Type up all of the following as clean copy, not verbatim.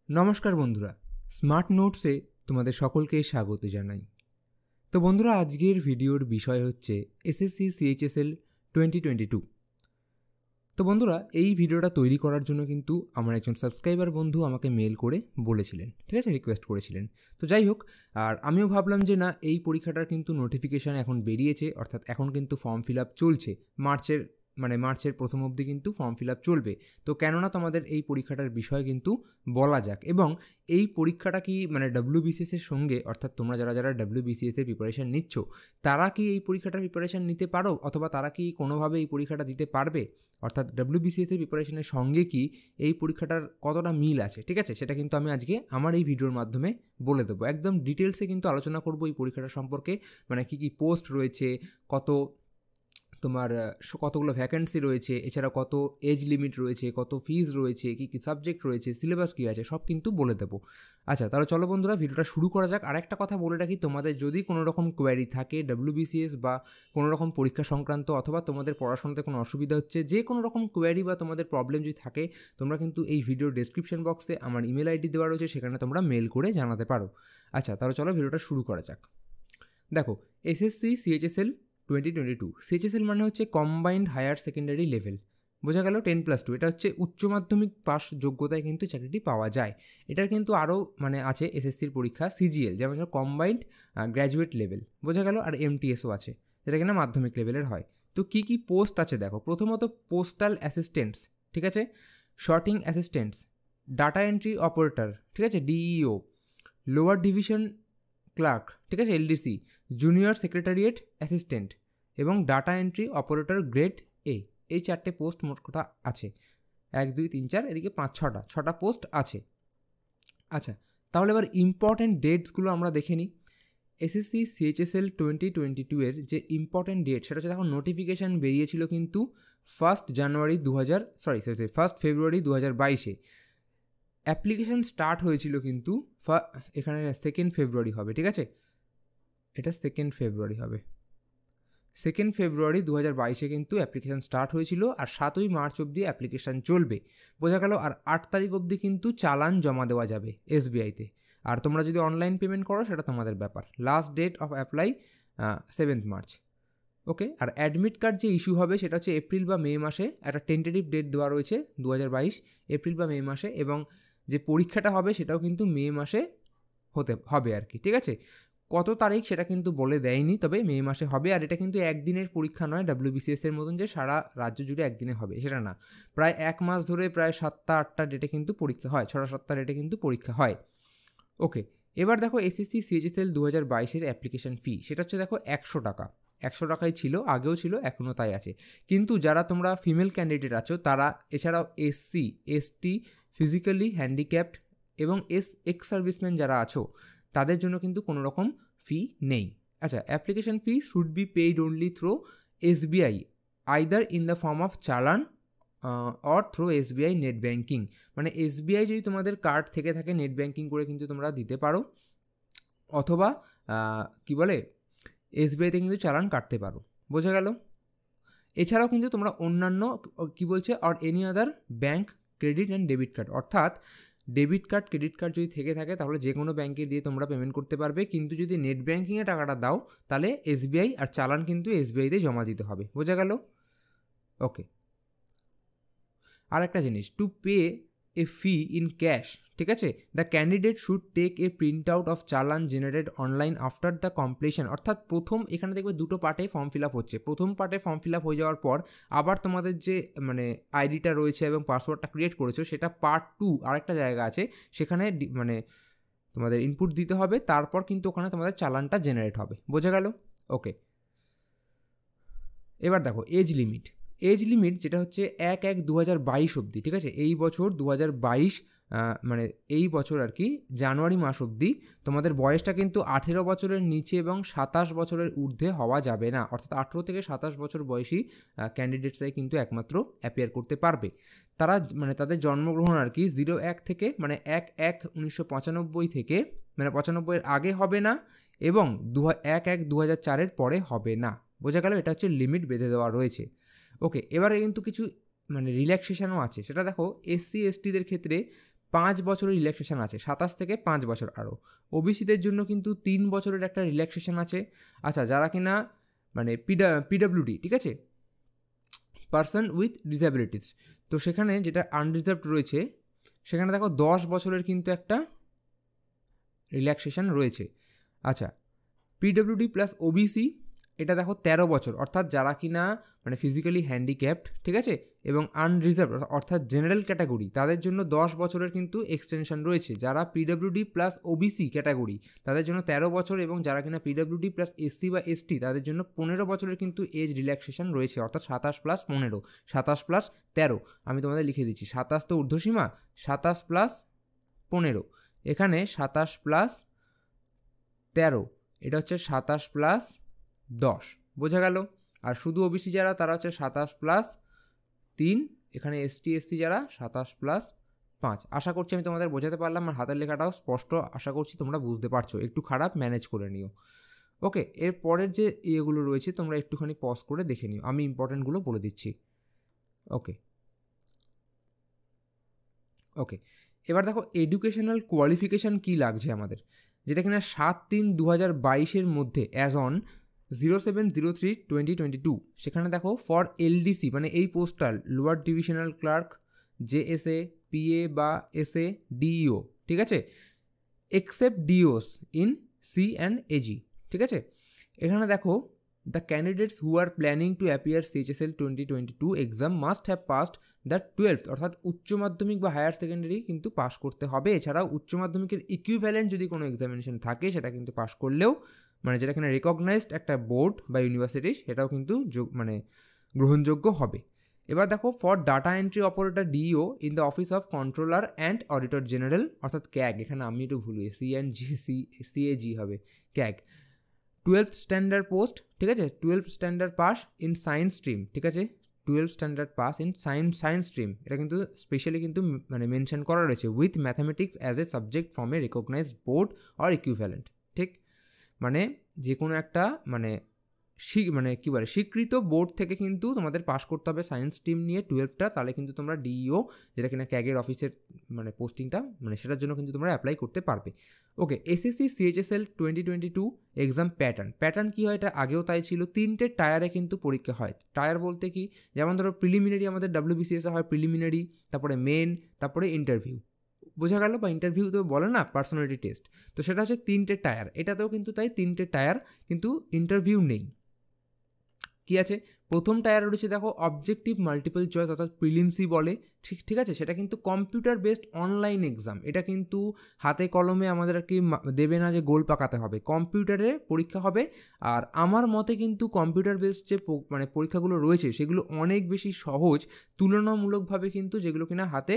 নমস্কার বন্ধুরা, স্মার্ট নোটসে তোমাদের সকলকে স্বাগত জানাই। তো বন্ধুরা, আজকের ভিডিওর বিষয় হচ্ছে এসএসসি সিএইচএসএল 2022। তো বন্ধুরা, এই ভিডিওটা তৈরি করার জন্য কিন্তু আমার একজন সাবস্ক্রাইবার বন্ধু আমাকে মেল করে বলেছিলেন, ঠিক আছে, রিকোয়েস্ট করেছিলেন। তো যাই হোক, আর আমিও ভাবলাম যে না, এই পরীক্ষাটার কিন্তু নোটিফিকেশান এখন বেরিয়েছে, অর্থাৎ এখন কিন্তু ফর্ম ফিল আপ চলছে। মার্চের প্রথম অবধি কিন্তু ফর্ম ফিল আপ চলবে। তো কেননা তোমাদের এই পরীক্ষাটার বিষয় কিন্তু বলা যাক, এবং এই পরীক্ষাটা কি ডব্লিউবিসিএসের সঙ্গে, অর্থাৎ তোমরা যারা ডব্লিউবিসিএস এর প্রিপারেশান নিচ্ছ, তারা কি এই পরীক্ষাটার প্রিপারেশান নিতে পারো, অথবা তারা কি কোনোভাবে এই পরীক্ষাটা দিতে পারবে, অর্থাৎ ডব্লিউবিসিএস এর প্রিপারেশনের সঙ্গে কি এই পরীক্ষাটার কতটা মিল আছে, ঠিক আছে, সেটা কিন্তু আমি আজকে আমার এই ভিডিওর মাধ্যমে বলে দেবো। একদম ডিটেলসে কিন্তু আলোচনা করবো এই পরীক্ষাটা সম্পর্কে, কী পোস্ট রয়েছে, কতগুলো ভ্যাকেন্সি রয়েছে, এছাড়া কত এজ লিমিট রয়েছে, কত ফিজ রয়েছে, কী সাবজেক্ট রয়েছে, সিলেবাস কী আছে, সব কিন্তু বলে দেবো। আচ্ছা, তাহলে চলো বন্ধুরা, ভিডিওটা শুরু করা যাক। আর একটা কথা বলে রাখি, তোমাদের যদি কোনো রকম কোয়ারি থাকে ডব্লিউবিসিএস বা কোনো রকম পরীক্ষা সংক্রান্ত, অথবা তোমাদের পড়াশোনাতে কোনো অসুবিধা হচ্ছে, যে কোনো রকম কোয়ারি বা তোমাদের প্রবলেম যদি থাকে, তোমরা কিন্তু এই ভিডিওর ডেসক্রিপশন বক্সে আমার ইমেল আইডি দেওয়া রয়েছে, সেখানে তোমরা মেল করে জানাতে পারো। আচ্ছা, তাহলে চলো ভিডিওটা শুরু করা যাক। দেখো, এসএসসি সিএইচএসএল 2022, সিএইচএসএল মানে হচ্ছে কম্বাইন্ড হায়ার সেকেন্ডারি লেভেল, বোঝা গেল 10+2। এটা হচ্ছে উচ্চ মাধ্যমিক পাস যোগ্যতায় কিন্তু চাকরিটি পাওয়া যায়। এটার কিন্তু আরও আছে এসএসসির পরীক্ষা সিজিএল, যেমন কম্বাইন্ড গ্র্যাজুয়েট লেভেল, বোঝা গেল, আর এমটিএসও আছে, যেটা কিনা মাধ্যমিক লেভেলের হয়। তো কী কী পোস্ট আছে দেখো, প্রথমত পোস্টাল অ্যাসিস্ট্যান্টস, ঠিক আছে, sorting assistants, data entry operator, ঠিক আছে, ডিইও, লোয়ার ডিভিশন ক্লার্ক, ঠিক আছে, এলডিসি, জুনিয়র সেক্রেটারিয়েট অ্যাসিস্ট্যান্ট এবং data entry operator grade A. এই 4টে পোস্ট মোট কথা আছে, 1 2 3 4, এদিকে 5 6টা পোস্ট আছে। আচ্ছা, তাহলে এবার ইম্পর্টেন্ট ডেটসগুলো আমরা দেখে নিই। এসএসসি সিএইচএসএল 2022 এর যে ইম্পর্টেন্ট ডেট, সেটা হচ্ছে, দেখো, নোটিফিকেশান বেরিয়েছিল কিন্তু 1 ফেব্রুয়ারি 2022-এ। অ্যাপ্লিকেশান স্টার্ট হয়েছিল কিন্তু এখানে 2 ফেব্রুয়ারি হবে, ঠিক আছে, এটা 2 ফেব্রুয়ারি হবে। 2 ফেব্রুয়ারি 2022-এ কিন্তু অ্যাপ্লিকেশান স্টার্ট হয়েছিল, আর 7ই মার্চ অবধি অ্যাপ্লিকেশান চলবে, বোঝা গেল। আর 8 তারিখ অবধি কিন্তু চালান জমা দেওয়া যাবে এসবিআইতে। আর তোমরা যদি অনলাইন পেমেন্ট করো, সেটা তোমাদের ব্যাপার। Last date of apply 7 March. Okay, আর অ্যাডমিট কার্ড যে ইস্যু হবে, সেটা হচ্ছে এপ্রিল বা মে মাসে। একটা টেন্টেটিভ ডেট দেওয়া রয়েছে 2022, এপ্রিল বা মে মাসে, এবং যে পরীক্ষাটা হবে সেটাও কিন্তু মে মাসে হবে আর কি, ঠিক আছে। কত তারিখ সেটা কিন্তু বলে দেয়নি, তবে মে মাসে হবে। আর এটা কিন্তু একদিনের পরীক্ষা নয় ডব্লিউবিসিএস এর মতন যে সারা রাজ্য জুড়ে একদিনে হবে, সেটা না। প্রায় 1 মাস ধরে প্রায় 7টা-8টা ডেটে কিন্তু পরীক্ষা হয়, 6-7টা ডেটে কিন্তু পরীক্ষা হয়। ওকে, এবার দেখো, এসএসসি সিএইচএসএল 2022-এর অ্যাপ্লিকেশন ফি, সেটা হচ্ছে, দেখো, 100 টাকা। 100 টাকাই ছিল, আগেও ছিল, এখনও তাই আছে। কিন্তু যারা তোমরা ফিমেল ক্যান্ডিডেট আছো, তারা এছাড়াও এসসি, এসটি, ফিজিক্যালি হ্যান্ডিক্যাপড এবং এক্স সার্ভিসম্যান যারা আছো, তাদের জন্য কিন্তু কোনো রকম ফি নেই। আচ্ছা, application fee should be paid only through SBI, either in the form of challan or through SBI net banking. মানে এসবিআই যদি তোমাদের কার্ড থেকে থাকে, নেট ব্যাঙ্কিং করে কিন্তু তোমরা দিতে পারো, অথবা এসবিআইতে কিন্তু চালান কাটতে পারো, বোঝা গেল। এছাড়াও কিন্তু তোমরা অন্যান্য or any other bank credit and debit card, অর্থাৎ ডেবিট কার্ড, ক্রেডিট কার্ড যদি থেকে থাকে, তাহলে যে কোনো ব্যাঙ্কে দিয়ে তোমরা পেমেন্ট করতে পারবে। কিন্তু যদি নেট ব্যাঙ্কিংয়ে টাকাটা দাও, তাহলে এসবিআই আর চালান কিন্তু এসবিআইতে জমা দিতে হবে, বোঝা গেল। ওকে, আর একটা জিনিস, to pay a fee in cash, ঠিক আছে, the candidate should take a print out of challan generated online after the completion. অর্থাৎ এখানে দেখবে 2টো পার্টে ফর্ম ফিল আপ হচ্ছে। প্রথম পার্টে ফর্ম ফিল আপ হয়ে যাওয়ার পর আবার তোমাদের যে আইডিটা রয়েছে এবং পাসওয়ার্ডটা ক্রিয়েট করেছো, সেটা পার্ট 2 আরেকটা জায়গা আছে, সেখানে তোমাদের ইনপুট দিতে হবে। তারপর কিন্তু ওখানে তোমাদের চালানটা জেনারেট হবে, বোঝা গেল। ওকে, এবার দেখো, এজ লিমিট যেটা হচ্ছে 1/1/2022 অবধি, ঠিক আছে, এই বছর 2022 এই বছর আর কি জানুয়ারি মাস অবধি তোমাদের বয়সটা কিন্তু 18 বছরের নিচে এবং 27 বছরের ঊর্ধ্বে হওয়া যাবে না। অর্থাৎ 18 থেকে 27 বছর বয়সী ক্যান্ডিডেটসরাই কিন্তু একমাত্র অ্যাপিয়ার করতে পারবে। তারা তাদের জন্মগ্রহণ আর কি 01 থেকে 1/1/1995 থেকে 95-এর আগে হবে না, এবং 1/1/2004-এর পরে হবে না, বোঝা গেল। এটা হচ্ছে লিমিট বেঁধে দেওয়া রয়েছে। ওকে, এবারে কিন্তু কিছু রিল্যাক্সেশনও আছে, সেটা দেখো, এসসি এসটিদের ক্ষেত্রে 5 বছরের রিল্যাক্সেশন আছে, 27 থেকে 5 বছর আরও। ওবিসিদের জন্য কিন্তু 3 বছরের একটা রিল্যাক্সেশন আছে। আচ্ছা, যারা কিনা মানে পিডাব্লিউডি, ঠিক আছে, পারসন উইথ ডিসএবিলিটিস, তো সেখানে যেটা আনরিজার্ভড রয়েছে সেখানে দেখো 10 বছরের কিন্তু একটা রিল্যাক্সেশন রয়েছে। আচ্ছা, পিডব্লিউডি প্লাস ওবিসি এটা দেখো 13 বছর, অর্থাৎ যারা কিনা মানে ফিজিক্যালি হ্যান্ডিক্যাপড, ঠিক আছে, এবং আনরিজার্ভ অর্থাৎ জেনারেল ক্যাটাগরি, তাদের জন্য 10 বছরের কিন্তু এক্সটেনশন রয়েছে। যারা পিডব্লিউডি প্লাস ওবিসি ক্যাটাগরি তাদের জন্য 13 বছর, এবং যারা কিনা পিডব্লিউডি প্লাস এসসি বা এসটি তাদের জন্য 15 বছরের কিন্তু এজ রিল্যাক্সেশন রয়েছে, অর্থাৎ 27 প্লাস 15, 27 প্লাস 13। আমি তোমাদের লিখে দিচ্ছি, 27 তো ঊর্ধ্বসীমা, 27 প্লাস 15, এখানে 27 প্লাস 13, এটা হচ্ছে 27 প্লাস 10, বোঝা গেল। আর শুধু ওবিসি যারা তারা হচ্ছে 27 প্লাস 3, এখানে এসটি যারা 27 প্লাস 5। আশা করছি আমি তোমাদের বোঝাতে পারলাম, আর হাতের লেখাটাও স্পষ্ট, আশা করছি তোমরা বুঝতে পারছো, একটু খারাপ ম্যানেজ করে নিও। ওকে, এর পরের যে ইয়েগুলো রয়েছে তোমরা একটুখানি পজ করে দেখে নিও, আমি ইম্পর্টেন্টগুলো বলে দিচ্ছি। ওকে, এবার দেখো এডুকেশনাল কোয়ালিফিকেশান কী লাগছে আমাদের, যেটা কিনা 7/3/2022 মধ্যে অ্যাজ অন 07/03/2022, সেখানে দেখো ফর এলডিসি মানে এই postal lower divisional clerk, JSA, PA বা এসএ, ডিইও, ঠিক আছে, except DOs in C and AG, ঠিক আছে। এখানে দেখো the candidates who are planning to appear CHSL 2022 exam must have passed the 12th, অর্থাৎ উচ্চ মাধ্যমিক বা হায়ার সেকেন্ডারি কিন্তু পাস করতে হবে। এছাড়াও উচ্চ মাধ্যমিকের ইকুইভ্যালেন্ট যদি কোনো এক্সামিনেশন থাকে সেটা কিন্তু পাস করলেও, মানে যেটা কিনা রেকগনাইজড একটা বোর্ড বা ইউনিভার্সিটি, সেটাও কিন্তু মানে গ্রহণযোগ্য হবে। এবার দেখো for data entry operator DEO in the office of controller and auditor general, অর্থাৎ ক্যাগ, এখানে আমি একটু ভুল হয়ে সিএজি হবে, ক্যাগ, 12th স্ট্যান্ডার্ড পোস্ট, ঠিক আছে, 12th standard pass in science stream, ঠিক আছে, 12th standard pass in science stream, এটা কিন্তু স্পেশালি কিন্তু মানে মেনশন করা রয়েছে, with mathematics as a subject from a recognized board or equivalent, ঠিক, মানে যে কোনো একটা মানে কী বলে স্বীকৃত বোর্ড থেকে কিন্তু তোমাদের পাস করতে হবে সায়েন্স স্ট্রিম নিয়ে 12টা, তাহলে কিন্তু তোমরা ডিইও যেটা কিনা ক্যাগের অফিসের মানে পোস্টিংটা মানে সেটার জন্য কিন্তু তোমরা অ্যাপ্লাই করতে পারবে। ওকে, এসএসসি সিএইচএসএল 2022 এক্সাম প্যাটার্ন কী হয়, এটা আগেও তাই ছিল, 3টে টায়ারে কিন্তু পরীক্ষা হয়। টায়ার বলতে কি, যেমন ধরো প্রিলিমিনারি আমাদের ডাব্লিউবিসিএসে হয় প্রিলিমিনারি, তারপরে মেন, তারপরে ইন্টারভিউ, বোঝা গেল, বা ইন্টারভিউ তো বলে না পার্সোনালিটি টেস্ট, তো সেটা হচ্ছে 3টে টায়ার, এটাতেও কিন্তু তাই 3টে টায়ার, কিন্তু ইন্টারভিউ নেই। কী আছে, প্রথম টায়ার রয়েছে দেখো অবজেক্টিভ মাল্টিপল চয়েস, অর্থাৎ প্রিলিমসি বলে, ঠিক আছে, সেটা কিন্তু কম্পিউটার বেসড অনলাইন এক্সাম, এটা কিন্তু হাতে কলমে আমাদের আর কি দেবে না যে গোল পাকাতে হবে, কম্পিউটারে পরীক্ষা হবে। আর আমার মতে কিন্তু কম্পিউটার বেসড যে মানে পরীক্ষাগুলো রয়েছে সেগুলো অনেক বেশি সহজ তুলনামূলকভাবে, কিন্তু যেগুলো কিনা হাতে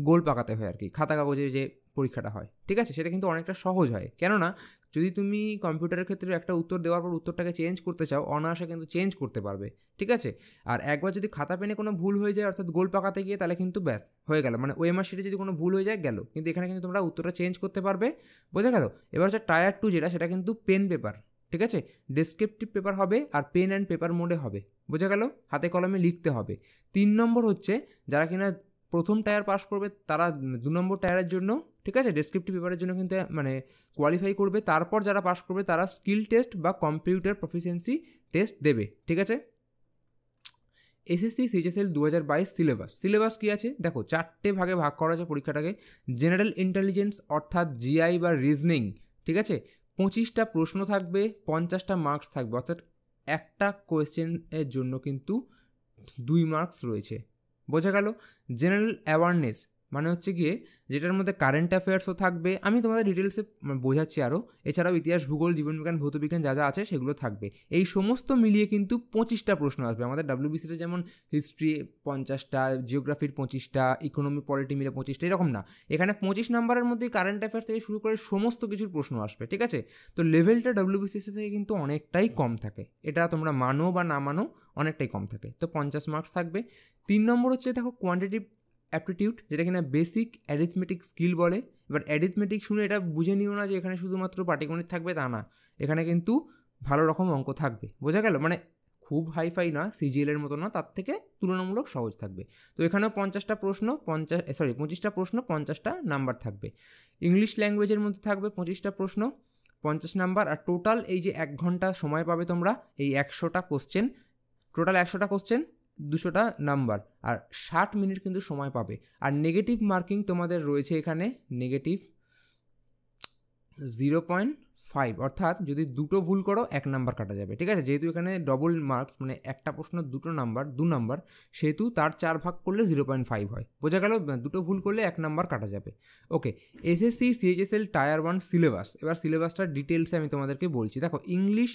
গোল পাকাতে হয় আর কি, খাতা কাগজে যে পরীক্ষাটা হয়, ঠিক আছে, সেটা কিন্তু অনেকটা সহজ হয়। কেননা যদি তুমি কম্পিউটারের ক্ষেত্রে একটা উত্তর দেওয়ার পর উত্তরটাকে চেঞ্জ করতে চাও, অনায়াসে কিন্তু চেঞ্জ করতে পারবে, ঠিক আছে। আর একবার যদি খাতা পেনে কোনো ভুল হয়ে যায়, অর্থাৎ গোল পাকাতে গিয়ে, তাহলে কিন্তু ব্যাস হয়ে গেল, মানে ওএমআর শিটে যদি কোনো ভুল হয়ে যায় গেল, কিন্তু এখানে কিন্তু তোমরা উত্তরটা চেঞ্জ করতে পারবে, বোঝা গেল। এবার হচ্ছে টায়ার 2 যেটা, সেটা কিন্তু পেন পেপার, ঠিক আছে, ডেসক্রিপটিভ পেপার হবে আর পেন অ্যান্ড পেপার মোডে হবে, বোঝা গেল, হাতে কলমে লিখতে হবে। 3 নম্বর হচ্ছে যারা কিনা প্রথম টায়ার পাস করবে তারা 2 নম্বর টায়ারের জন্য, ঠিক আছে, ডেসক্রিপটিভ পেপারের জন্য কিন্তু মানে কোয়ালিফাই করবে, তারপর যারা পাস করবে তারা স্কিল টেস্ট বা কম্পিউটার প্রফিসিয়েন্সি টেস্ট দেবে, ঠিক আছে। এসএসসি সিএইচএসএল 2022 সিলেবাস কী আছে দেখো, 4টে ভাগে ভাগ করা আছে পরীক্ষাটাকে। জেনারেল ইন্টেলিজেন্স অর্থাৎ জিআই বা রিজনিং, ঠিক আছে, 25টা প্রশ্ন থাকবে, 50টা মার্কস থাকবে, অর্থাৎ একটা কোয়েশ্চেনের জন্য কিন্তু 2 মার্কস রয়েছে, বোঝা গেল। জেনারেল অ্যাওয়ারনেস মানে হচ্ছে গিয়ে যেটার মধ্যে কারেন্ট অ্যাফেয়ার্সও থাকবে, আমি তোমাদের ডিটেলসে বোঝাচ্ছি আরও, এছাড়াও ইতিহাস, ভূগোল, জীবনবিজ্ঞান, ভৌতবিজ্ঞান যা যা আছে সেগুলো থাকবে। এই সমস্ত মিলিয়ে কিন্তু 25টা প্রশ্ন আসবে। আমাদের ডাব্লিউবিসিতে যেমন হিস্ট্রি 50টা, জিওগ্রাফির 25টা, ইকোনমি পলিটি মিলে 25টা, এরকম না, এখানে 25 নম্বরের মধ্যেই কারেন্ট অ্যাফেয়ার্স থেকে শুরু করে সমস্ত কিছুর প্রশ্ন আসবে, ঠিক আছে। তো লেভেলটা ডাব্লিউবিসিএস থেকে কিন্তু অনেকটাই কম থাকে, এটা তোমরা মানো বা না মানো অনেকটাই কম থাকে, তো 50 মার্কস থাকবে। 3 নম্বর হচ্ছে দেখো কোয়ান্টিটিভ অ্যাপটিটিউড, যেটা কিনা বেসিক অ্যারিথমেটিক স্কিল বলে। এবার অ্যারিথমেটিক শুনে এটা বুঝে নিও না যে এখানে শুধুমাত্র পাটিগণিত থাকবে, তা না, এখানে কিন্তু ভালো রকম অঙ্ক থাকবে, বোঝা গেল, মানে খুব হাইফাই না, সিজিএলের মতো না, তার থেকে তুলনামূলক সহজ থাকবে। তো এখানেও 50টা প্রশ্ন 25টা প্রশ্ন 50টা নাম্বার থাকবে। ইংলিশ ল্যাঙ্গুয়েজের মধ্যে থাকবে 25টা প্রশ্ন 50 নাম্বার। আর টোটাল এই যে 1 ঘন্টা সময় পাবে তোমরা, এই 100টা কোশ্চেন, টোটাল 100টা কোশ্চেন 200টা নাম্বার, আর 60 মিনিট কিন্তু সময় পাবে। আর নেগেটিভ মার্কিং তোমাদের রয়েছে এখানে নেগেটিভ 0.5, অর্থাৎ যদি দুটো ভুল করো 1 নাম্বার কাটা যাবে, ঠিক আছে। যেহেতু এখানে ডবল মার্কস, মানে একটা প্রশ্ন 2 নাম্বার, সেহেতু তার 4 ভাগ করলে 0.5 হয়, বোঝা গেল। দুটো ভুল করলে 1 নাম্বার কাটা যাবে। ওকে, এসএসসি সিএইচএসএল টায়ার 1 সিলেবাস। এবার সিলেবাসটার ডিটেলসে আমি তোমাদেরকে বলছি। দেখো, ইংলিশ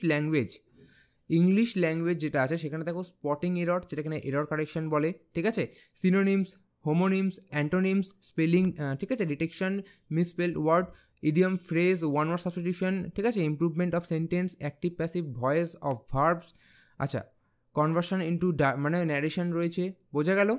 ল্যাঙ্গুয়েজ যেটা আছে সেখানে দেখো স্পটিং এরর, যেটা এখানে এরর কারেকশন বলে, ঠিক আছে। সিনোনিমস, হোমোনিমস, অ্যান্টোনিমস, স্পেলিং, ঠিক আছে, detection misspelled word, idiom, phrase, one word substitution, ঠিক আছে, improvement of sentence, active passive voice of verbs, আচ্ছা, কনভার্সন ইন্টু মানে ন্যারেশন রয়েছে, বোঝা গেল।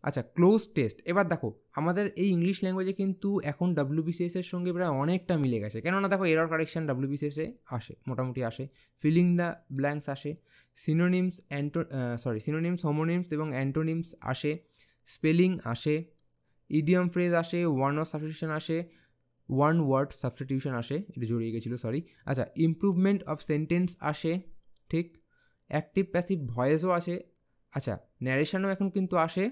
আচ্ছা, ক্লোজ টেস্ট। এবার দেখো, আমাদের এই ইংলিশ ল্যাঙ্গুয়েজে কিন্তু এখন WBCS এর সঙ্গে প্রায় অনেকটা মিলে গেছে, কেননা দেখো এরর কারেকশন WBCS এ আসে, মোটামুটি আসে, ফিলিং দ্য ব্ল্যাঙ্কস আসে, সিনোনিমস, হোমোনিমস এবং অ্যান্টোনিমস আসে, স্পেলিং আসে, ইডিয়ম ফ্রেজ আসে, ওয়ান ওয়ার্ড সাবস্টিটিউশন আসে, এটা জড়িয়ে গেছিলো, সরি। আচ্ছা, ইমপ্রুভমেন্ট অফ সেন্টেন্স আসে, ঠিক, অ্যাক্টিভ প্যাসিভ ভয়েসও আসে, আচ্ছা, ন্যারেশনও এখন কিন্তু আসে।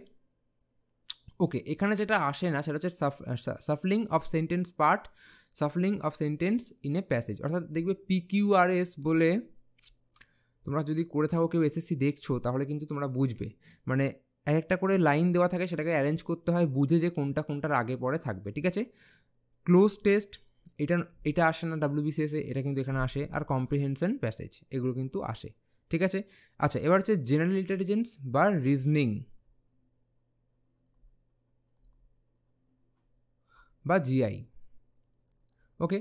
ওকে, এখানে যেটা আসে না সেটা হচ্ছে shuffling of sentence in a passage, অর্থাৎ দেখবে PQRS বলে, তোমরা যদি করে থাকো, কেউ এসএসসি দেখছো, তাহলে কিন্তু তোমরা বুঝবে, মানে একটা করে লাইন দেওয়া থাকে, সেটাকে অ্যারেঞ্জ করতে হয়, বুঝে যে কোনটার আগে পরে থাকবে, ঠিক আছে। ক্লোজ টেস্ট, এটা আসে না WBCS এ, এটা কিন্তু এখানে আসে। আর কম্প্রিহেনশন প্যাসেজ, এগুলো কিন্তু আসে, ঠিক আছে। আচ্ছা, এবার হচ্ছে জেনারেল ইন্টেলিজেন্স বা রিজনিং বা GI। ওকে,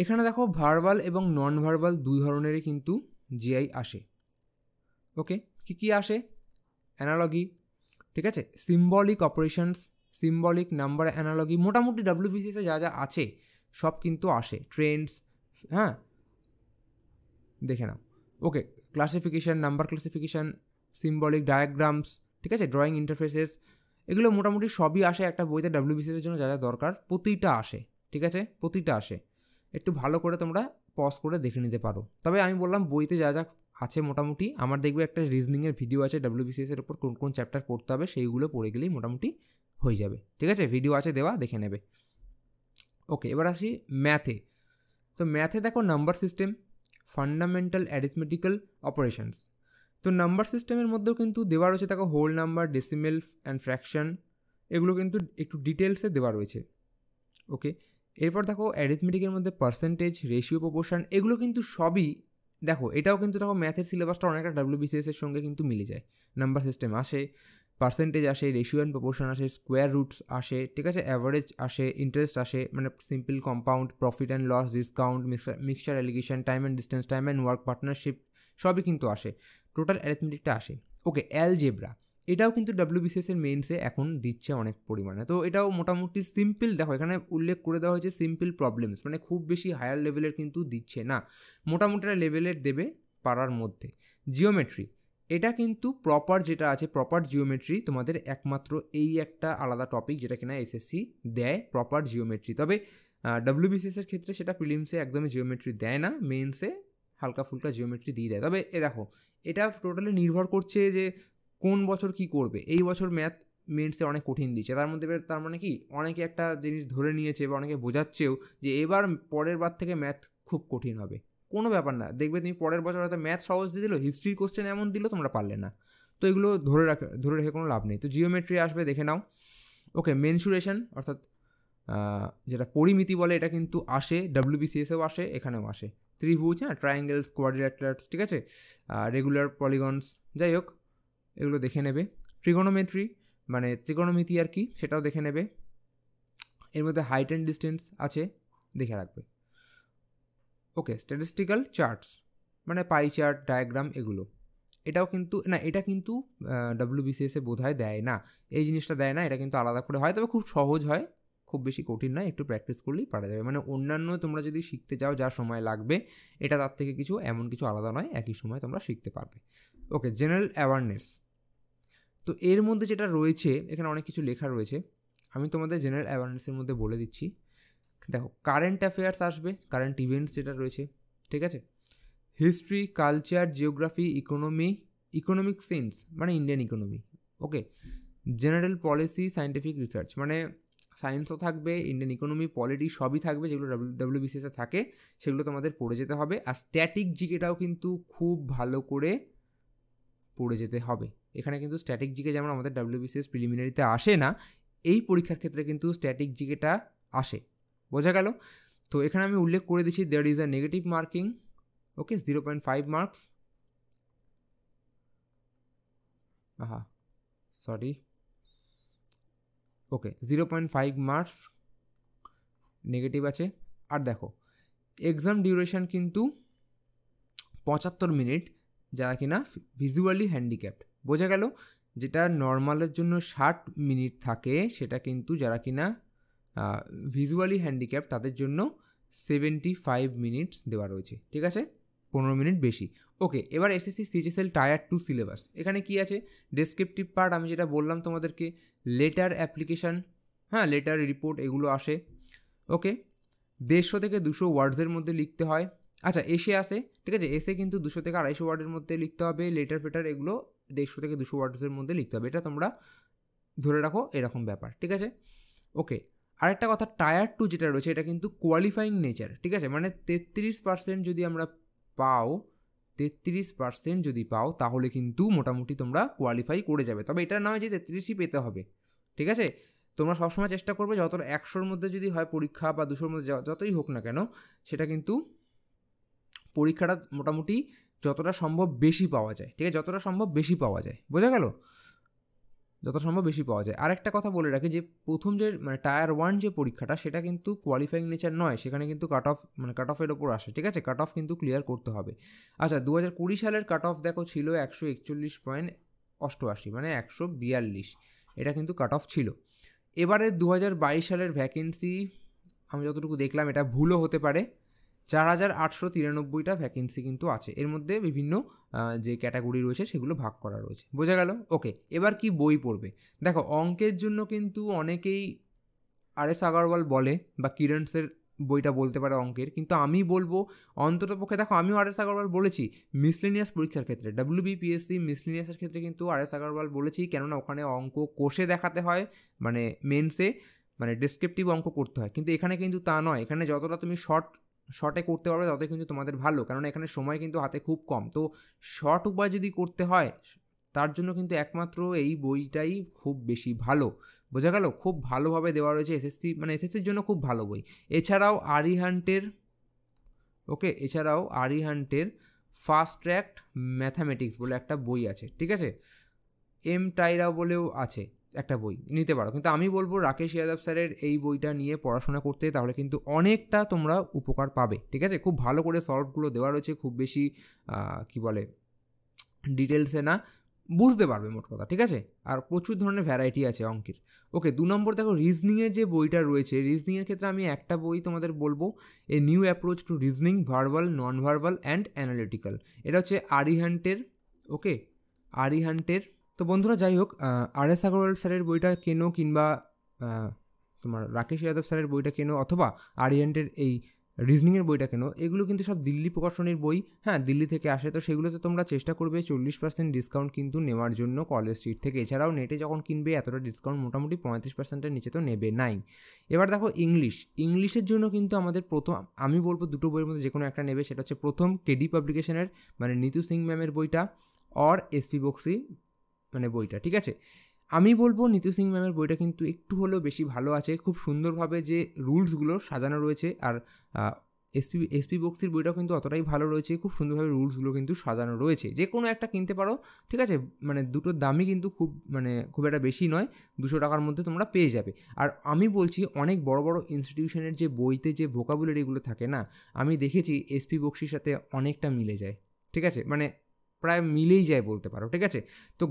এখানে দেখো ভার্বাল এবং নন ভার্বাল 2 ধরনেরই কিন্তু GI আসে। ওকে, কি আসে? অ্যানালজি, ঠিক আছে, symbolic operations, symbolic number analogy, মোটামুটি WBCS এ যা আছে সব কিন্তু আসে। ট্রেন্ডস, হ্যাঁ, দেখে নাও। Okay, classification, number classification, symbolic diagrams, ঠিক আছে, ড্রয়িং ইন্টারফেসেস, এগুলো মোটামুটি সবই আসে একটা বইতে। WBCS এর জন্য যা দরকার প্রতিটা আসে, ঠিক আছে, প্রতিটা আসে। একটু ভালো করে তোমরা পজ করে দেখে নিতে পারো। তবে আমি বললাম বইতে যা আছে মোটামুটি, আমার দেখবে একটা রিজনিংয়ের ভিডিও আছে WBCS এর উপর, কোন চ্যাপ্টার পড়তে হবে সেইগুলো পড়ে গেলেই মোটামুটি হয়ে যাবে, ঠিক আছে, ভিডিও আছে দেওয়া, দেখে নেবে। ওকে, এবার আসি ম্যাথে। তো ম্যাথে দেখো number system, fundamental arithmetical operations. তো নাম্বার সিস্টেমের মধ্যেও কিন্তু দেওয়া রয়েছে, দেখো whole number, decimal and fraction, এগুলো কিন্তু একটু ডিটেলসে দেওয়া রয়েছে। ওকে, এরপর দেখো অ্যারিথমেটিকের মধ্যে পার্সেন্টেজ, রেশিও, প্রপোর্শন, এগুলো কিন্তু সবই দেখো, এটাও কিন্তু দেখো ম্যাথের সিলেবাসটা অনেকটা WBCS এর সঙ্গে কিন্তু মিলে যায়। নাম্বার সিস্টেম আসে, পার্সেন্টেজ আসে, রেশিও অ্যান্ড প্রপোর্শন আসে, স্কোয়ার রুটস আসে, ঠিক আছে, অ্যাভারেজ আসে, ইন্টারেস্ট আসে, মানে simple compound, profit and loss, discount, mixture alligation, time and distance, time and work, partnership, সবই কিন্তু আসে। টোটাল অ্যারিথমেটিকটা আসে। ওকে, অ্যালজেব্রা, এটাও কিন্তু WBCS এর মেইনসে এখন দিচ্ছে অনেক পরিমাণে। তো এটাও মোটামুটি সিম্পল, দেখো এখানে উল্লেখ করে দেওয়া হয়েছে সিম্পল প্রবলেমস, মানে খুব বেশি হায়ার লেভেলের কিন্তু দিচ্ছে না, মোটামুটি লেভেলের দেবে পারার মধ্যে। জিওমেট্রি, এটা কিন্তু প্রপার যেটা আছে, প্রপার জিওমেট্রি তোমাদের একমাত্র এই একটা আলাদা টপিক যেটা কিনা SSC দেয়, প্রপার জিওমেট্রি। তবে WBCS এর ক্ষেত্রে সেটা প্রিলিমসে একদমই জিওমেট্রি দেয় না, মেইনসে হালকা ফুলকা জিওমেট্রি দিয়ে দেয়। তবে দেখো, এটা টোটালি নির্ভর করছে যে কোন বছর কি করবে। এই বছর ম্যাথ মেইনসে অনেক কঠিন দিচ্ছে, তার মানে কি অনেকে একটা জিনিস ধরে নিয়েছে বা অনেকে বোঝাচ্ছেও যে এবার পরের বার থেকে ম্যাথ খুব কঠিন হবে। কোনো ব্যাপার না, দেখবে তুমি পরের বছর হয়তো ম্যাথ সহজ দিয়ে দিল, হিস্ট্রির কোশ্চেন এমন দিল তোমরা পারলে না, তো এগুলো ধরে রেখে কোনো লাভ নেই। তো জিওমেট্রি আসবে, দেখে নাও। ওকে, মেনসুরেশন অর্থাৎ যেটা পরিমিতি বলে, এটা কিন্তু আসে, WBCSেও আসে, এখানেও আসে। ত্রিভুজ, হ্যাঁ, ট্রায়াঙ্গেলস, কোয়াড্রিল্যাটারালস, ঠিক আছে, রেগুলার পলিগনস, যাই হোক এগুলো দেখে নেবে। ট্রিগোনোমেট্রি মানে ত্রিকোণমিতি আর কি, সেটাও দেখে নেবে। এর মধ্যে হাইট অ্যান্ড ডিস্টেন্স আছে, দেখে রাখবে। ওকে, স্ট্যাটিস্টিক্যাল চার্টস মানে পাই চার্ট, ডায়াগ্রাম, এগুলো এটাও কিন্তু না, এটা কিন্তু WBCS বোধহয় দেয় না, এই জিনিসটা দেয় না, এটা কিন্তু আলাদা করে হয়, তবে খুব সহজ হয়, খুব বেশি কঠিন নয়, একটু প্র্যাকটিস করলেই পারা যাবে। মানে অন্যান্য তোমরা যদি শিখতে চাও যা সময় লাগবে, এটা তার থেকে এমন কিছু আলাদা নয়, একই সময় তোমরা শিখতে পারবে। ওকে, জেনারেল অ্যাওয়ারনেস। তো এর মধ্যে যেটা রয়েছে, এখানে অনেক কিছু লেখা রয়েছে, আমি তোমাদের জেনারেল অ্যাওয়ারনেসের মধ্যে বলে দিচ্ছি। দেখো, কারেন্ট অ্যাফেয়ার্স আসবে, কারেন্ট ইভেন্টস যেটা রয়েছে, ঠিক আছে। History, culture, geography, economic sense মানে ইন্ডিয়ান ইকোনমি, ওকে। জেনারেল পলিসি, সায়েন্টিফিক রিসার্চ মানে সায়েন্সও থাকবে, ইন্ডিয়ান ইকোনমি, পলিটি সবই থাকবে, যেগুলো ডাব্লিউবিসিএসে থাকে সেগুলো তোমাদের পড়ে যেতে হবে। আর স্ট্যাটিক জিকেটাও কিন্তু খুব ভালো করে পড়ে যেতে হবে। এখানে কিন্তু স্ট্যাটিক জিকে যেমন আমাদের ডাব্লিউবিসিএস প্রিলিমিনারিতে আসে না, এই পরীক্ষার ক্ষেত্রে কিন্তু স্ট্যাটিক জিকেটা আসে, বোঝা গেল? তো এখানে আমি উল্লেখ করে দিচ্ছি, there is a negative marking, okay, 0.5 marks. Okay, 0.5 marks negative আছে। আর দেখো, এক্সাম ডিউরেশন কিন্তু 75 মিনিট, যারা কিনা ভিজুয়ালি হ্যান্ডিক্যাপ্ট, বোঝা গেল? যেটা নর্মালের জন্য 60 মিনিট থাকে, সেটা কিন্তু যারা কিনা ভিজুয়ালি হ্যান্ডিক্যাপ্ট তাদের জন্য 75 মিনিটস দেওয়া রয়েছে, ঠিক আছে, 15 মিনিট বেশি। ওকে, এবার এসএসসি সিএইচএসএল টায়ার 2 সিলেবাস। এখানে কি আছে? ডেসক্রিপটিভ পার্ট আমি যেটা বললাম তোমাদেরকে, লেটার অ্যাপ্লিকেশান, হ্যাঁ, লেটার রিপোর্ট এগুলো আসে, ওকে। 150 থেকে 200 ওয়ার্ডসের মধ্যে লিখতে হয়। আচ্ছা, এসে আসে, ঠিক আছে, এসে কিন্তু 200 থেকে 250 ওয়ার্ডের মধ্যে লিখতে হবে। লেটার ফেটার এগুলো 150 থেকে 200 ওয়ার্ডসের মধ্যে লিখতে হবে, এটা তোমরা ধরে রাখো, এরকম ব্যাপার, ঠিক আছে। ওকে, আরেকটা কথা, টায়ার 2 যেটা রয়েছে এটা কিন্তু কোয়ালিফাইং নেচার, ঠিক আছে, মানে 33% যদি আমরা পাও, 33% যদি পাও তাহলে কিন্তু মোটামুটি তোমরা কোয়ালিফাই করে যাবে। তবে এটা নয় যে 33ই পেতে হবে, ঠিক আছে। তোমরা সবসময় চেষ্টা করবে যতটা 100-র মধ্যে যদি হয় পরীক্ষা বা 200-র মধ্যে যতই হোক না কেন, সেটা কিন্তু পরীক্ষাটা মোটামুটি যতটা সম্ভব বেশি পাওয়া যায়, ঠিক আছে, যতটা সম্ভব বেশি পাওয়া যায়, বোঝা গেল? যত সম্ভব বেশি পাওয়া যায়। আরেকটা কথা বলে রাখি, যে প্রথম যে মানে টায়ার 1 যে পরীক্ষাটা, সেটা কিন্তু কোয়ালিফাইং নেচার নয়, সেখানে কিন্তু কাট অফের ওপর আসে, ঠিক আছে, কাট অফ কিন্তু ক্লিয়ার করতে হবে। আচ্ছা, 2020 সালের কাট অফ দেখো ছিল 141.88, মানে 142, এটা কিন্তু কাট অফ ছিল। এবারে 2022 সালের ভ্যাকেন্সি আমি যতটুকু দেখলাম, এটা ভুলও হতে পারে, 4893টা ভ্যাকেন্সি কিন্তু আছে। এর মধ্যে বিভিন্ন যে ক্যাটাগরি রয়েছে সেগুলো ভাগ করা রয়েছে, বোঝা গেল? ওকে, এবার কি বই পড়বে? দেখো, অঙ্কের জন্য কিন্তু অনেকেই RS আগরওয়াল বলে বা কিরণসের বইটা বলতে পারে অঙ্কের, কিন্তু আমি বলবো অন্ততপক্ষে, দেখো আমিও RS আগরওয়াল বলেছি মিসলেনিয়াস পরীক্ষার ক্ষেত্রে, WBPSC মিসলেনিয়াসের ক্ষেত্রে কিন্তু RS আগরওয়াল বলেছি, কেননা ওখানে অঙ্ক কোষে দেখাতে হয়, মানে মেন্সে, মানে ডেসক্রিপটিভ অঙ্ক করতে হয়। কিন্তু এখানে কিন্তু তা নয়, এখানে যতটা তুমি শর্টে করতে পারবে ততই কিন্তু তোমাদের ভালো, কারণ এখানে সময় কিন্তু হাতে খুব কম। তো শর্ট উপায় যদি করতে হয়, তার জন্য কিন্তু একমাত্র এই বইটাই খুব বেশি ভালো, বোঝা গেল? খুব ভালোভাবে দেওয়া রয়েছে এসএসসি, মানে এসএসসির জন্য খুব ভালো বই। এছাড়াও আরিহান্টের ফাস্ট ট্র্যাক ম্যাথামেটিক্স বলে একটা বই আছে, ঠিক আছে, এম টাইরা বলেও আছে একটা বই, নিতে পারো। কিন্তু আমি বলবো রাকেশ যাদব স্যারের এই বইটা নিয়ে পড়াশোনা করতে, তাহলে কিন্তু অনেকটা তোমরা উপকার পাবে, ঠিক আছে। খুব ভালো করে সলভগুলো দেওয়া রয়েছে, খুব বেশি কি বলে ডিটেলসে না, বুঝতে পারবে মোট কথা, ঠিক আছে। আর প্রচুর ধরনের ভ্যারাইটি আছে অঙ্কের। ওকে, 2 নম্বর দেখো, রিজনিংয়ের যে বইটা রয়েছে, রিজনিংয়ের ক্ষেত্রে আমি একটা বই তোমাদের বলবো, a new approach to reasoning, verbal, non verbal and analytical. এটা হচ্ছে আরিহান্টের, ওকে, আরিহান্টের। তো বন্ধুরা, যাই হোক, RS আগরওয়াল স্যারের বইটা কেনো, কিংবা তোমার রাকেশ যাদব স্যারের বইটা কেনো, অথবা আরিহান্টের এই রিজনিংয়ের বইটা কেনো, এগুলো কিন্তু সব দিল্লি প্রকাশনীর বই, হ্যাঁ, দিল্লি থেকে আসে। তো সেগুলোতে তোমরা চেষ্টা করবে 40% ডিসকাউন্ট কিন্তু নেওয়ার জন্য কলেজ স্ট্রিট থেকে। এছাড়াও নেটে যখন কিনবে এতটা ডিসকাউন্ট মোটামুটি 35%-এর নিচে তো নেবে নাই। এবার দেখো, ইংলিশের জন্য কিন্তু আমাদের আমি বলবো দুটো বইয়ের মধ্যে যে কোনো একটা নেবে। সেটা হচ্ছে প্রথম কেডি পাবলিকেশনের মানে নিতু সিং ম্যামের বইটা, আর এসপি বক্সি মানে বইটা, ঠিক আছে। আমি বলবো নিতু সিং ম্যামের বইটা কিন্তু একটু হলেও বেশি ভালো আছে, খুব সুন্দরভাবে যে রুলসগুলো সাজানো রয়েছে। আর এসপি বক্সির বইটাও কিন্তু অতটাই ভালো রয়েছে, খুব সুন্দরভাবে রুলসগুলো কিন্তু সাজানো রয়েছে। যে কোনো একটা কিনতে পারো, ঠিক আছে, মানে দুটোর দামই কিন্তু খুব একটা বেশি নয়, 200 টাকার মধ্যে তোমরা পেয়ে যাবে। আর আমি বলছি, অনেক বড় বড় ইনস্টিটিউশনের যে বইতে যে ভোকাবুলারিগুলো থাকে না, আমি দেখেছি এসপি বক্সির সাথে অনেকটা মিলে যায়, ঠিক আছে, মানে প্রায় মিলেই যায় বলতে পারো, ঠিক আছে। তো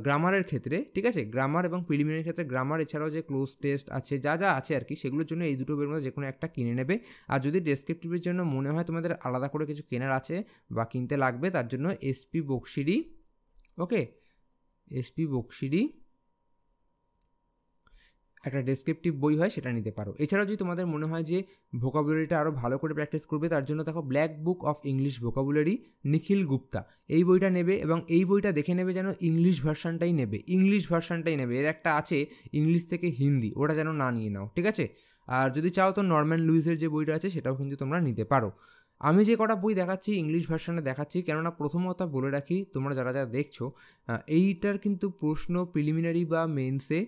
গ্রামারের ক্ষেত্রে, ঠিক আছে, গ্রামার এবং প্রিলিমিনারির ক্ষেত্রে গ্রামার এছাড়াও যে ক্লোজ টেস্ট আছে যা যা আছে আর কি, সেগুলোর জন্য এই দুটো বইয়ের মধ্যে যে কোনো একটা কিনে নেবে। আর যদি ডেসক্রিপটিভের জন্য মনে হয় তোমাদের আলাদা করে কিছু কেনার আছে বা কিনতে লাগবে, তার জন্য এসপি বক্সিডি, ওকে, এসপি বক্সিডি একটা ডেসক্রিপটিভ বই হয়, সেটা নিতে পারো। এছাড়াও যদি তোমাদের মনে হয় যে ভোকাবুলারিটা আরও ভালো করে প্র্যাকটিস করবে, তার জন্য দেখো black book of English vocabulary, Nikhil Gupta, এই বইটা নেবে এবং এই বইটা দেখে নেবে যেন ইংলিশ ভার্সানটাই নেবে, এর একটা আছে ইংলিশ থেকে হিন্দি, ওটা যেন না নিয়ে নাও, ঠিক আছে। আর যদি চাও তো নরম্যান লুইসের যে বইটা আছে সেটাও কিন্তু তোমরা নিতে পারো। আমি যে কটা বই দেখাচ্ছি ইংলিশ ভার্সানে দেখাচ্ছি, কেননা প্রথমত বলে রাখি তোমরা যারা যারা দেখছো, এইটার কিন্তু প্রশ্ন প্রিলিমিনারি বা মেন্সে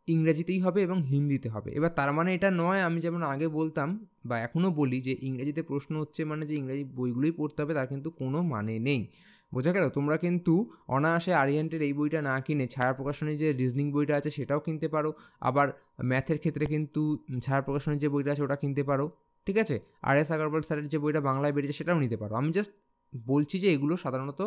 ইংরেজিতেই হবে এবং হিন্দিতে হবে। এবার তার মানে এটা নয়, আমি যেমন আগে বলতাম বা এখনও বলি যে ইংরেজিতে প্রশ্ন হচ্ছে মানে যে ইংরেজি বইগুলোই পড়তে হবে, তার কিন্তু কোনো মানে নেই, বোঝা গেল। তোমরা কিন্তু অনায়াসে আরিয়ান্টের এই বইটা না কিনে ছায়া প্রকাশনীর যে রিজনিং বইটা আছে সেটাও কিনতে পারো। আবার ম্যাথের ক্ষেত্রে কিন্তু ছায়া প্রকাশনীর যে বইটা আছে ওটা কিনতে পারো, ঠিক আছে। আর.এস. আগরওয়াল স্যারের যে বইটা বাংলায় বেরিয়েছে সেটাও নিতে পারো। আমি জাস্ট বলছি যে এগুলো সাধারণত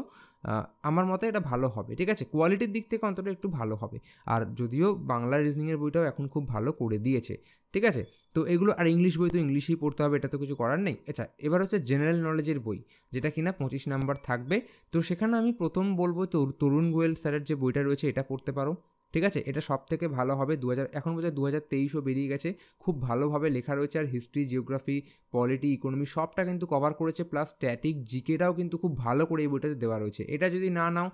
আমার মতে এটা ভালো হবে, ঠিক আছে, কোয়ালিটির দিক থেকে অন্তত একটু ভালো হবে। আর যদিও বাংলা রিজনিংয়ের বইটাও এখন খুব ভালো করে দিয়েছে, ঠিক আছে। তো এগুলো, আর ইংলিশ বই তো ইংলিশেই পড়তে হবে, এটা তো কিছু করার নেই। আচ্ছা, এবার হচ্ছে জেনারেল নলেজের বই, যেটা কিনা 25 নাম্বার থাকবে। তো সেখানে আমি প্রথম বলবো তরুণ গোয়েল স্যারের যে বইটা রয়েছে এটা পড়তে পারো, ঠিক আছে। এটা সব থেকে ভালো হবে। এখন বোধহয় 2023ও বেরিয়ে গেছে, খুব ভালোভাবে লেখা রয়েছে। আর হিস্ট্রি, জিওগ্রাফি, পলিটি, ইকোনমি সবটা কিন্তু কভার করেছে, প্লাস স্ট্যাটিক জিকেটাও কিন্তু খুব ভালো করে এই বইটাতে দেওয়া রয়েছে। এটা যদি না নাও,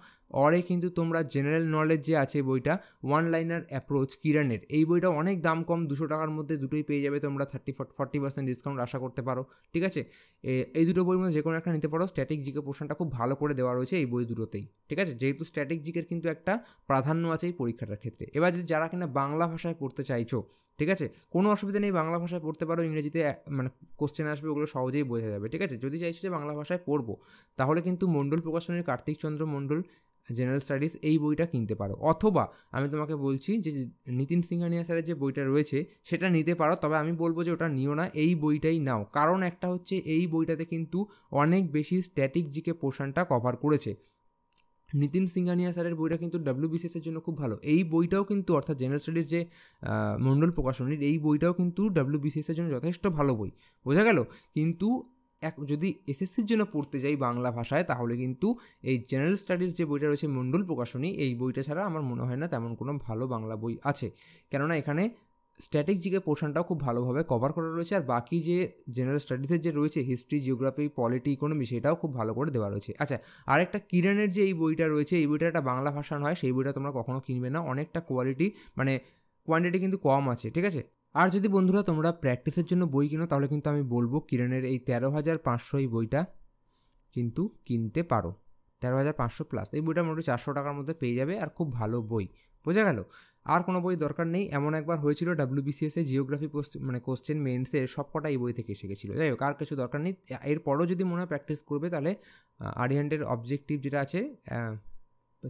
অরে কিন্তু তোমরা জেনারেল নলেজ যে আছে বইটা, ওয়ান লাইনার অ্যাপ্রোচ কিরণের, এই বইটা অনেক দাম কম, 200 টাকার মধ্যে দুটোই পেয়ে যাবে তোমরা, 40% ডিসকাউন্ট আশা করতে পারো, ঠিক আছে। এই দুটো বইয়ের মধ্যে যে কোনো একটা নিতে পারো। স্ট্যাটিক জিকে পোর্শনটা খুব ভালো করে দেওয়া রয়েছে এই বই দুটোতেই, ঠিক আছে, যেহেতু স্ট্যাটিক জিকের কিন্তু একটা প্রাধান্য আছে এই পরীক্ষাটার ক্ষেত্রে। এবার যদি যারা কিনা বাংলা ভাষায় পড়তে চাইছো, ঠিক আছে, কোনো অসুবিধা নেই, বাংলা ভাষায় পড়তে পারো। ইংরেজিতে মানে কোশ্চেন আসবে, ওগুলো সহজেই বোঝা যাবে, ঠিক আছে। যদি চাইছো যে বাংলা ভাষায় পড়বো, তাহলে কিন্তু মণ্ডল প্রকাশনীর কার্তিক চন্দ্র মণ্ডল জেনারেল স্টাডিজ এই বইটা কিনতে পারো। অথবা আমি তোমাকে বলছি যে নিতিন সিংহানিয়া স্যারের যে বইটা রয়েছে সেটা নিতে পারো, তবে আমি বলবো যে ওটা নিও না, এই বইটাই নাও। কারণ একটা হচ্ছে এই বইটাতে কিন্তু অনেক বেশি স্ট্যাটিক জিকে পোর্শনটা কভার করেছে। নিতিন সিংহানিয়া স্যারের বইটা কিন্তু WBCS-এর জন্য খুব ভালো। এই বইটাও কিন্তু, অর্থাৎ জেনারেল স্টাডিজ যে মণ্ডল প্রকাশনীর, এই বইটাও কিন্তু WBCS-এর জন্য যথেষ্ট ভালো বই, বোঝা গেল। কিন্তু যদি এসএসসির জন্য পড়তে যাই বাংলা ভাষায়, তাহলে কিন্তু এই জেনারেল স্টাডিজ যে বইটা রয়েছে মণ্ডল প্রকাশনী, এই বইটা ছাড়া আমার মনে হয় না তেমন কোনো ভালো বাংলা বই আছে, কেননা এখানে স্ট্যাটিক জিকে পোর্শনটাও খুব ভালোভাবে কভার করা রয়েছে। আর বাকি যে জেনারেল স্টাডিজের যে রয়েছে হিস্ট্রি, জিওগ্রাফি, পলিটি, ইকোনমি, সেটাও খুব ভালো করে দেওয়া রয়েছে। আচ্ছা, আরেকটা কিরণের যে এই বইটা রয়েছে, এই বইটা একটা বাংলা ভাষা নয়, সেই বইটা তোমরা কখনো কিনবে না, অনেকটা কোয়ালিটি মানে কোয়ান্টিটি কিন্তু কম আছে, ঠিক আছে। আর যদি বন্ধুরা তোমরা প্র্যাকটিসের জন্য বই কিনো, তাহলে কিন্তু আমি বলবো কিরণের এই 13,500 এই বইটা কিন্তু কিনতে পারো। 13,500 প্লাস এই বইটা মোটামুটি 400 টাকার মধ্যে পেয়ে যাবে, আর খুব ভালো বই, বোঝা গেল। আর কোনো বই দরকার নেই। এমন একবার হয়েছিল WBCS-এ জিওগ্রাফি মানে কোশ্চেন মেন্সের সব কটা এই বই থেকে এসে গেছিলো। যাই হোক, আর কিছু দরকার নেই। এরপরও যদি মনে হয় প্র্যাকটিস করবে, তাহলে আরিহান্টের অবজেক্টিভ যেটা আছে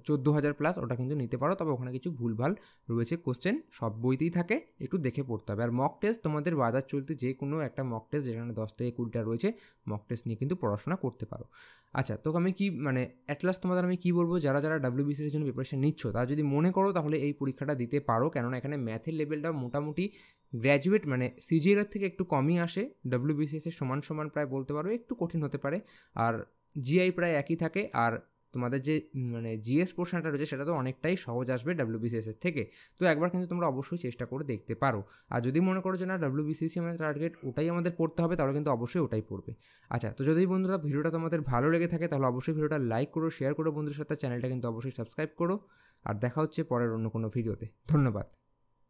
14,000 প্লাস, ওটা কিন্তু নিতে পারো। তবে ওখানে কিছু ভুলভাল রয়েছে, কোশ্চেন সব বইতেই থাকে, একটু দেখে পড়তে হবে। আর মক টেস্ট তোমাদের বাজার চলতে যে কোনো একটা মক টেস্ট, যেখানে 10 থেকে 20টা রয়েছে, মক টেস্ট নিয়ে কিন্তু পড়াশোনা করতে পারো। আচ্ছা, তো আমি কি মানে অ্যাটলাস্ট তোমাদের আমি কী বলবো, যারা WBCS-এর জন্য প্রিপারেশন নিচ্ছ, তারা যদি মনে করো তাহলে এই পরীক্ষাটা দিতে পারো, কেননা এখানে ম্যাথের লেভেলটা মোটামুটি গ্র্যাজুয়েট মানে CGL-এর থেকে একটু কমই আসে। WBCS-এর সমান প্রায় বলতে পারো, একটু কঠিন হতে পারে। আর GI প্রায় একই থাকে। আর তোমাদের যে মানে GS পোর্শনটা রয়েছে সেটা তো অনেকটাই সহজ আসবে WBCS-এর থেকে। তো একবার কিন্তু তোমরা অবশ্যই চেষ্টা করে দেখতে পারো। আর যদি মনে করো যে না WBCS আমাদের টার্গেট, ওটাই আমাদের পড়তে হবে, তাহলে কিন্তু অবশ্যই ওটাই পড়বে। আচ্ছা, তো যদি বন্ধুরা ভিডিওটা তোমাদের ভালো লেগে থাকে, তাহলে অবশ্যই ভিডিওটা লাইক করো, শেয়ার করো বন্ধুদের সাথে, চ্যানেলটা কিন্তু অবশ্যই সাবস্ক্রাইব করো। আর দেখা হচ্ছে পরের অন্য কোনো ভিডিওতে। ধন্যবাদ।